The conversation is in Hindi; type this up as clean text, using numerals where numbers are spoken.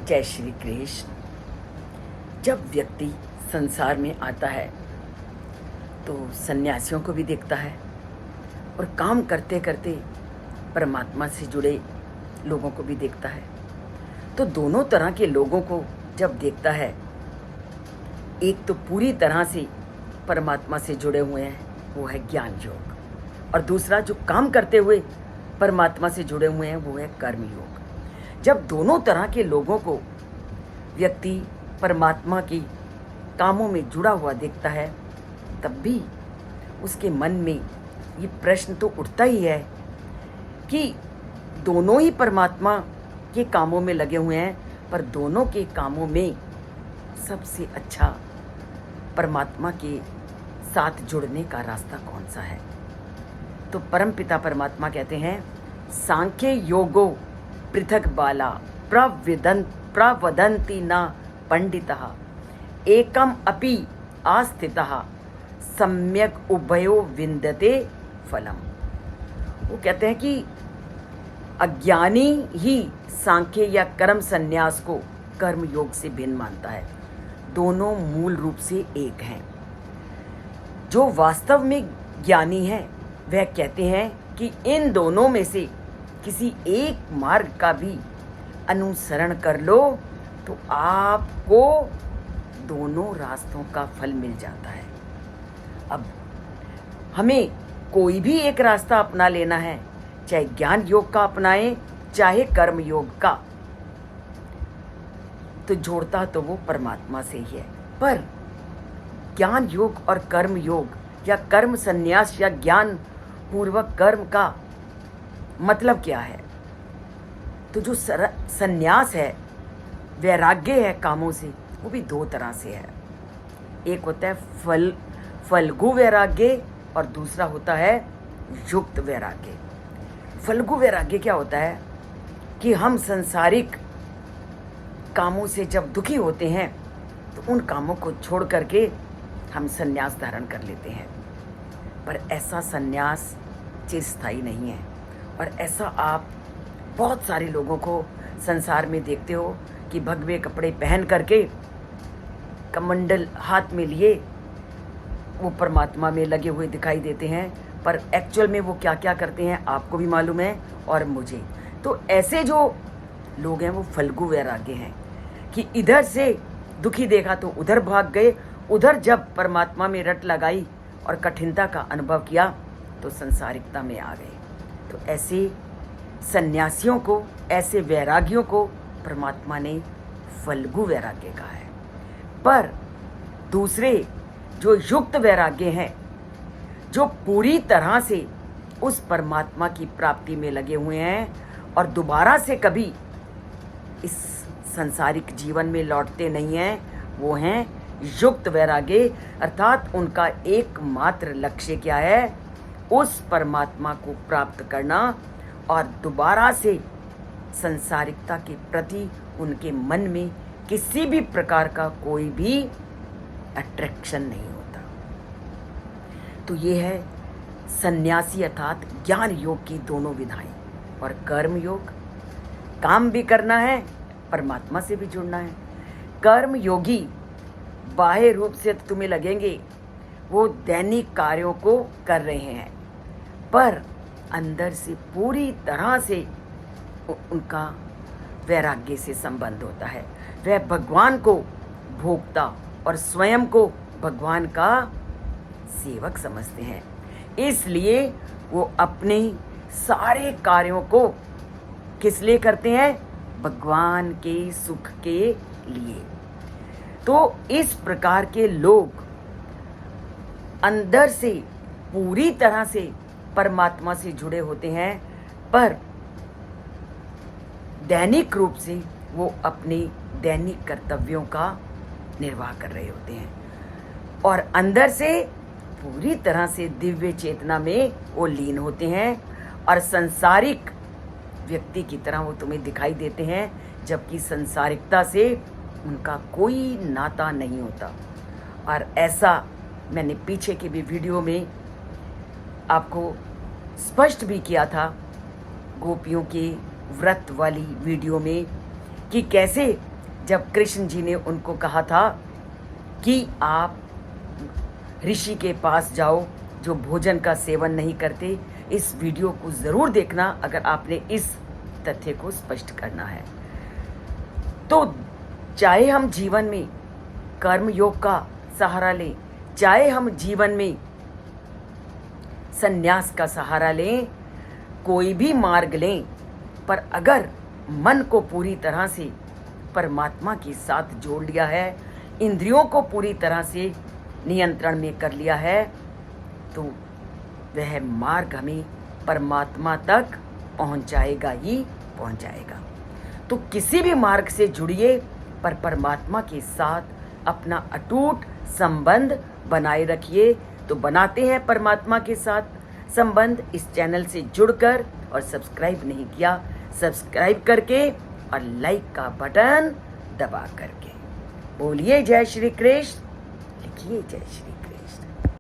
जय श्री कृष्ण। जब व्यक्ति संसार में आता है तो सन्यासियों को भी देखता है और काम करते करते परमात्मा से जुड़े लोगों को भी देखता है। तो दोनों तरह के लोगों को जब देखता है, एक तो पूरी तरह से परमात्मा से जुड़े हुए हैं, वो है ज्ञान योग, और दूसरा जो काम करते हुए परमात्मा से जुड़े हुए हैं, वो है कर्म योग। जब दोनों तरह के लोगों को व्यक्ति परमात्मा की कामों में जुड़ा हुआ देखता है, तब भी उसके मन में ये प्रश्न तो उठता ही है कि दोनों ही परमात्मा के कामों में लगे हुए हैं, पर दोनों के कामों में सबसे अच्छा परमात्मा के साथ जुड़ने का रास्ता कौन सा है। तो परमपिता परमात्मा कहते हैं, सांख्य योगो पृथक बाला प्रवदन्ति न पंडितः एकम अपि आस्थितः सम्यक उभयो विन्दते फलम। वो कहते हैं कि अज्ञानी ही सांख्य या कर्म संन्यास को कर्म योग से भिन्न मानता है। दोनों मूल रूप से एक हैं। जो वास्तव में ज्ञानी है वह कहते हैं कि इन दोनों में से किसी एक मार्ग का भी अनुसरण कर लो तो आपको दोनों रास्तों का फल मिल जाता है। अब हमें कोई भी एक रास्ता अपना लेना है, चाहे ज्ञान योग का अपनाएं चाहे कर्म योग का, तो जोड़ता तो वो परमात्मा से ही है। पर ज्ञान योग और कर्म योग या कर्म संन्यास या ज्ञान पूर्वक कर्म का मतलब क्या है? तो जो संन्यास है, वैराग्य है कामों से, वो भी दो तरह से है। एक होता है फल्गु वैराग्य और दूसरा होता है युक्त वैराग्य। फल्गु वैराग्य क्या होता है कि हम संसारिक कामों से जब दुखी होते हैं तो उन कामों को छोड़ करके हम संन्यास धारण कर लेते हैं। पर ऐसा संन्यास चिरस्थायी नहीं है, और ऐसा आप बहुत सारे लोगों को संसार में देखते हो कि भगवे कपड़े पहन करके कमंडल हाथ में लिए वो परमात्मा में लगे हुए दिखाई देते हैं, पर एक्चुअल में वो क्या क्या करते हैं आपको भी मालूम है और मुझे। तो ऐसे जो लोग हैं वो फल्गु वैराग्य हैं कि इधर से दुखी देखा तो उधर भाग गए, उधर जब परमात्मा में रट लगाई और कठिनता का अनुभव किया तो संसारिकता में आ गए। तो ऐसे सन्यासियों को, ऐसे वैरागियों को परमात्मा ने फल्गु वैराग्य कहा है। पर दूसरे जो युक्त वैराग्य हैं, जो पूरी तरह से उस परमात्मा की प्राप्ति में लगे हुए हैं और दोबारा से कभी इस सांसारिक जीवन में लौटते नहीं हैं, वो हैं युक्त वैराग्य। अर्थात उनका एकमात्र लक्ष्य क्या है? उस परमात्मा को प्राप्त करना, और दोबारा से संसारिकता के प्रति उनके मन में किसी भी प्रकार का कोई भी अट्रैक्शन नहीं होता। तो ये है सन्यासी अर्थात ज्ञान योग की दोनों विधाएं। और कर्म योग, काम भी करना है, परमात्मा से भी जुड़ना है। कर्म योगी बाह्य रूप से तुम्हें लगेंगे वो दैनिक कार्यों को कर रहे हैं, पर अंदर से पूरी तरह से उनका वैराग्य से संबंध होता है। वह भगवान को भोक्ता और स्वयं को भगवान का सेवक समझते हैं, इसलिए वो अपने सारे कार्यों को किस लिए करते हैं? भगवान के सुख के लिए। तो इस प्रकार के लोग अंदर से पूरी तरह से परमात्मा से जुड़े होते हैं, पर दैनिक रूप से वो अपने दैनिक कर्तव्यों का निर्वाह कर रहे होते हैं, और अंदर से पूरी तरह से दिव्य चेतना में वो लीन होते हैं, और संसारिक व्यक्ति की तरह वो तुम्हें दिखाई देते हैं, जबकि संसारिकता से उनका कोई नाता नहीं होता। और ऐसा मैंने पीछे की भी वीडियो में आपको स्पष्ट भी किया था, गोपियों के व्रत वाली वीडियो में, कि कैसे जब कृष्ण जी ने उनको कहा था कि आप ऋषि के पास जाओ जो भोजन का सेवन नहीं करते। इस वीडियो को ज़रूर देखना अगर आपने इस तथ्य को स्पष्ट करना है। तो चाहे हम जीवन में कर्म योग का सहारा लें, चाहे हम जीवन में संन्यास का सहारा लें, कोई भी मार्ग लें, पर अगर मन को पूरी तरह से परमात्मा के साथ जोड़ लिया है, इंद्रियों को पूरी तरह से नियंत्रण में कर लिया है, तो वह मार्ग हमें परमात्मा तक पहुंचाएगा ही पहुंचाएगा। तो किसी भी मार्ग से जुड़िए, पर परमात्मा के साथ अपना अटूट संबंध बनाए रखिए। तो बनाते हैं परमात्मा के साथ संबंध इस चैनल से जुड़कर, और सब्सक्राइब नहीं किया सब्सक्राइब करके और लाइक का बटन दबा करके। बोलिए जय श्री कृष्ण, लिखिए जय श्री कृष्ण।